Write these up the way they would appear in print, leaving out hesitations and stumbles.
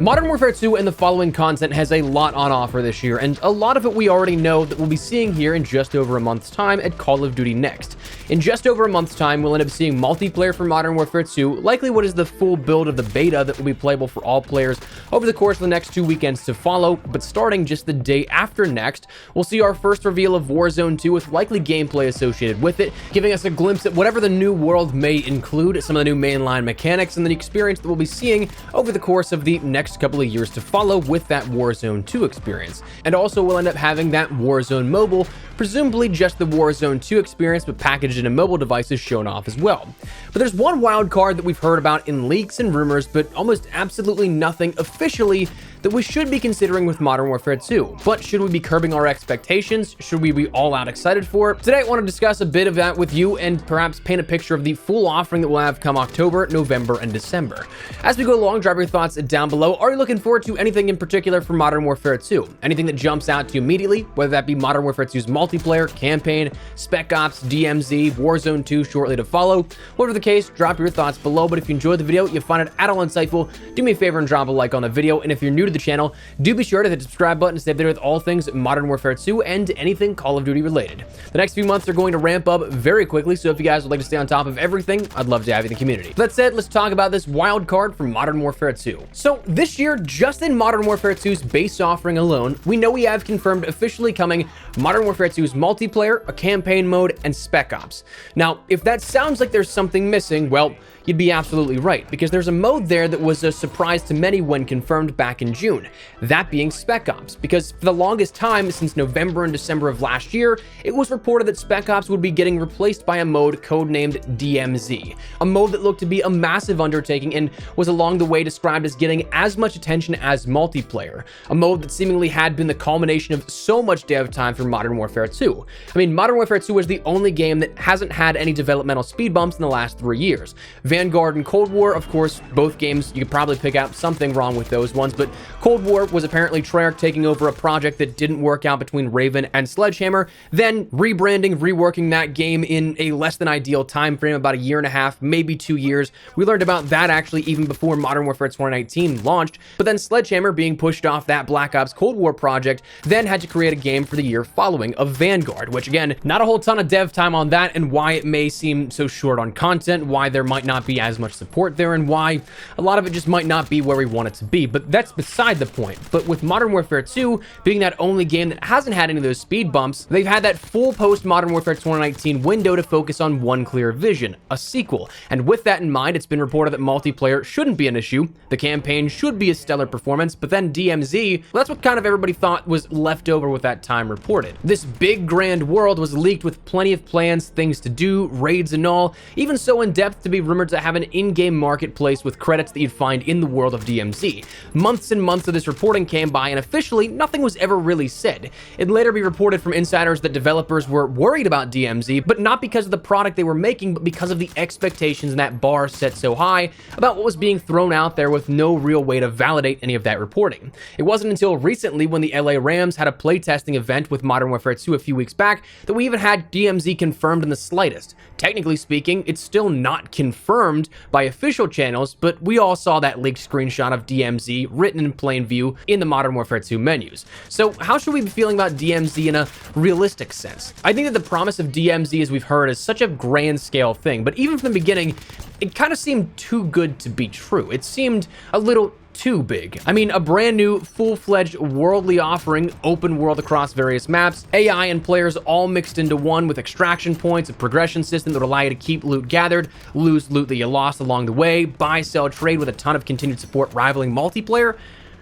Modern Warfare 2 and the following content has a lot on offer this year, and a lot of it we already know that we'll be seeing here in just over a month's time at Call of Duty Next. In just over a month's time, we'll end up seeing multiplayer for Modern Warfare 2, likely what is the full build of the beta that will be playable for all players over the course of the next 2 weekends to follow, but starting just the day after Next, we'll see our first reveal of Warzone 2 with likely gameplay associated with it, giving us a glimpse at whatever the new world may include, some of the new mainline mechanics, and the experience that we'll be seeing over the course of the next couple of years to follow with that Warzone 2 experience. And also we'll end up having that Warzone Mobile, presumably just the Warzone 2 experience, but packaged into mobile devices shown off as well. But there's one wild card that we've heard about in leaks and rumors, but almost absolutely nothing officially that we should be considering with Modern Warfare 2. But should we be curbing our expectations? Should we be all out excited for it? Today I want to discuss a bit of that with you and perhaps paint a picture of the full offering that we'll have come October, November, and December. As we go along, drop your thoughts down below. Are you looking forward to anything in particular for Modern Warfare 2? Anything that jumps out to you immediately, whether that be Modern Warfare 2's multiplayer, campaign, Spec Ops, DMZ, Warzone 2 shortly to follow? Whatever the case, drop your thoughts below. But if you enjoyed the video, you find it at all insightful, do me a favor and drop a like on the video. And if you're new to the channel, do be sure to hit the subscribe button to stay updated with all things Modern Warfare 2 and anything Call of Duty related. The next few months are going to ramp up very quickly, so if you guys would like to stay on top of everything, I'd love to have you in the community. That said, let's talk about this wild card from Modern Warfare 2. So this year, just in Modern Warfare 2's base offering alone, we know we have confirmed officially coming Modern Warfare 2's multiplayer, a campaign mode, and Spec Ops. Now, if that sounds like there's something missing, well, you'd be absolutely right, because there's a mode there that was a surprise to many when confirmed back in June, that being Spec Ops, because for the longest time, since November and December of last year, it was reported that Spec Ops would be getting replaced by a mode codenamed DMZ, a mode that looked to be a massive undertaking and was along the way described as getting as much attention as multiplayer, a mode that seemingly had been the culmination of so much dev time for Modern Warfare 2. I mean, Modern Warfare 2 is the only game that hasn't had any developmental speed bumps in the last 3 years. Vanguard and Cold War, of course, both games, you could probably pick out something wrong with those ones, but Cold War was apparently Treyarch taking over a project that didn't work out between Raven and Sledgehammer, then rebranding, reworking that game in a less than ideal time frame, about a year and a half, maybe 2 years. We learned about that actually even before Modern Warfare 2019 launched, but then Sledgehammer, being pushed off that Black Ops Cold War project, then had to create a game for the year following of Vanguard, which again, not a whole ton of dev time on that, and why it may seem so short on content, why there might not be as much support there, and why a lot of it just might not be where we want it to be, but that's beside the point. But with Modern Warfare 2 being that only game that hasn't had any of those speed bumps, they've had that full post Modern Warfare 2019 window to focus on one clear vision, a sequel. And with that in mind, it's been reported that multiplayer shouldn't be an issue, the campaign should be a stellar performance, but then DMZ, well, that's what kind of everybody thought was left over with that time reported. This big grand world was leaked with plenty of plans, things to do, raids and all, even so in depth to be rumored to have an in-game marketplace with credits that you'd find in the world of DMZ. Months and months of this reporting came by, and officially nothing was ever really said. It'd later be reported from insiders that developers were worried about DMZ, but not because of the product they were making, but because of the expectations and that bar set so high about what was being thrown out there with no real way to validate any of that reporting. It wasn't until recently when the LA Rams had a playtesting event with Modern Warfare 2 a few weeks back that we even had DMZ confirmed in the slightest. Technically speaking, it's still not confirmed by official channels, but we all saw that leaked screenshot of DMZ written in plain view in the Modern Warfare 2 menus. So how should we be feeling about DMZ in a realistic sense? I think that the promise of DMZ, as we've heard, is such a grand scale thing, but even from the beginning, it kind of seemed too good to be true. It seemed a little too big. I mean, a brand new, full-fledged worldly offering, open world across various maps, AI and players all mixed into one with extraction points, a progression system that would allow you to keep loot gathered, lose loot that you lost along the way, buy, sell, trade with a ton of continued support rivaling multiplayer.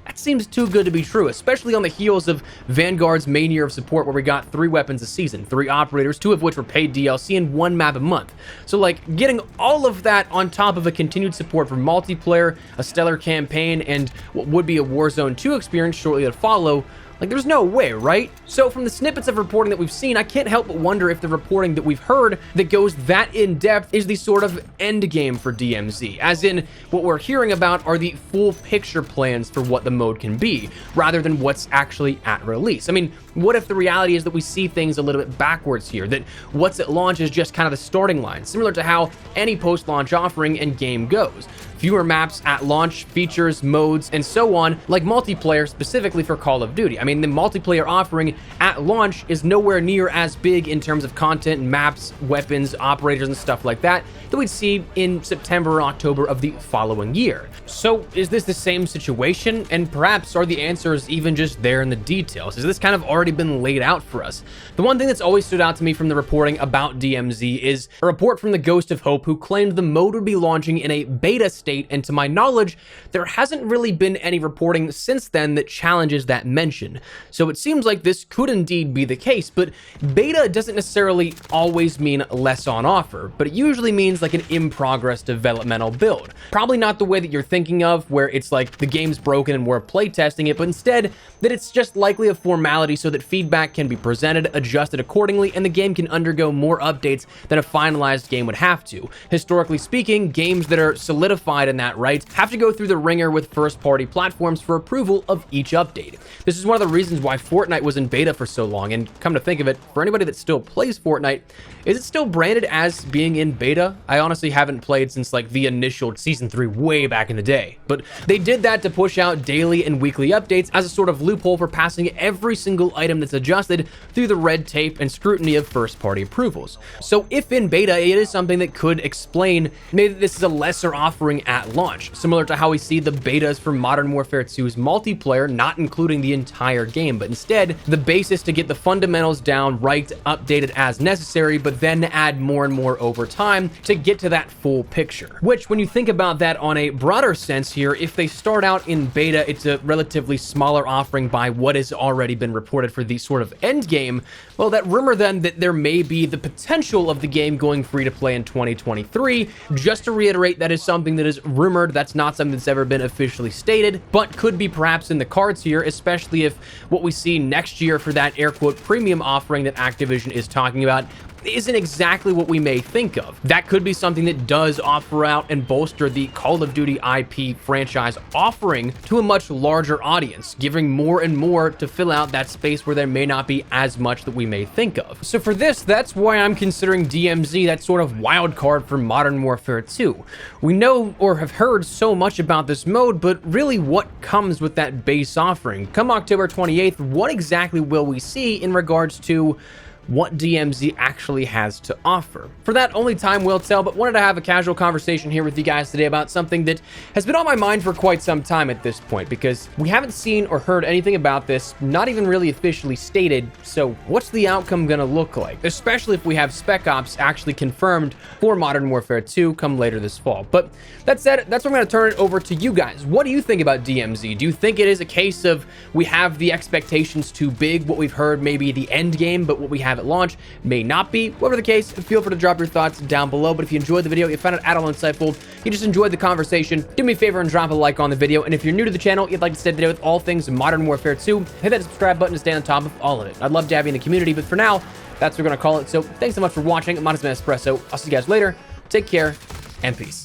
That seems too good to be true, especially on the heels of Vanguard's main year of support where we got 3 weapons a season, 3 operators, 2 of which were paid DLC, and 1 map a month. So like, getting all of that on top of a continued support for multiplayer, a stellar campaign, and what would be a Warzone 2 experience shortly to follow, Like, there's no way, right? So from the snippets of reporting that we've seen, I can't help but wonder if the reporting that we've heard that goes that in-depth is the sort of end game for DMZ, as in what we're hearing about are the full picture plans for what the mode can be, rather than what's actually at release. I mean, what if the reality is that we see things a little bit backwards here, that what's at launch is just kind of the starting line, similar to how any post-launch offering and game goes. Fewer maps at launch, features, modes, and so on, like multiplayer specifically for Call of Duty. I mean, the multiplayer offering at launch is nowhere near as big in terms of content, maps, weapons, operators, and stuff like that we'd see in September or October of the following year. So is this the same situation? And perhaps are the answers even just there in the details? Has this kind of already been laid out for us? The one thing that's always stood out to me from the reporting about DMZ is a report from the Ghost of Hope, who claimed the mode would be launching in a beta state, and to my knowledge, there hasn't really been any reporting since then that challenges that mention. So it seems like this could indeed be the case, but beta doesn't necessarily always mean less on offer, but it usually means like an in-progress developmental build. Probably not the way that you're thinking of, where it's like the game's broken and we're playtesting it, but instead that it's just likely a formality so that feedback can be presented, adjusted accordingly, and the game can undergo more updates than a finalized game would have to. Historically speaking, games that are solidified in that right have to go through the ringer with first-party platforms for approval of each update. This is one of the reasons why Fortnite was in beta for so long, and come to think of it, for anybody that still plays Fortnite, is it still branded as being in beta? I honestly haven't played since like the initial Season 3 way back in the day, but they did that to push out daily and weekly updates as a sort of loophole for passing every single item that's adjusted through the red tape and scrutiny of first-party approvals. So if in beta, it is something that could explain maybe this is a lesser offering at launch, similar to how we see the betas for Modern Warfare 2's multiplayer not including the entire game, but instead the basis to get the fundamentals down right, updated as necessary, but then add more and more over time to get to that full picture. Which, when you think about that on a broader sense here, if they start out in beta, it's a relatively smaller offering by what has already been reported for the sort of end game. Well, that rumor then that there may be the potential of the game going free to play in 2023, just to reiterate, that is something that is rumored. That's not something that's ever been officially stated, but could be perhaps in the cards here, especially if what we see next year for that air quote premium offering that Activision is talking about isn't exactly what we may think of. That could be something that does offer out and bolster the Call of Duty IP franchise offering to a much larger audience, giving more and more to fill out that space where there may not be as much that we may think of. So for this, that's why I'm considering DMZ that sort of wild card for Modern Warfare 2. We know or have heard so much about this mode, but really what comes with that base offering? Come October 28th, what exactly will we see in regards to what DMZ actually has to offer? For that, only time will tell, but wanted to have a casual conversation here with you guys today about something that has been on my mind for quite some time at this point, because we haven't seen or heard anything about this, not even really officially stated. So what's the outcome gonna look like, especially if we have Spec Ops actually confirmed for Modern Warfare 2 come later this fall? But that said, that's what I'm gonna turn it over to you guys. What do you think about DMZ? Do you think it is a case of we have the expectations too big, what we've heard maybe the end game, but what we have at launch may not be? Whatever the case, feel free to drop your thoughts down below. But if you enjoyed the video, you found it at all insightful, you just enjoyed the conversation, do me a favor and drop a like on the video. And if you're new to the channel, you'd like to stay today with all things Modern Warfare 2, hit that subscribe button to stay on top of all of it. I'd love to have you in the community, but for now, that's what we're gonna call it. So thanks so much for watching. I'm Honest Man Espresso. I'll see you guys later. Take care and peace.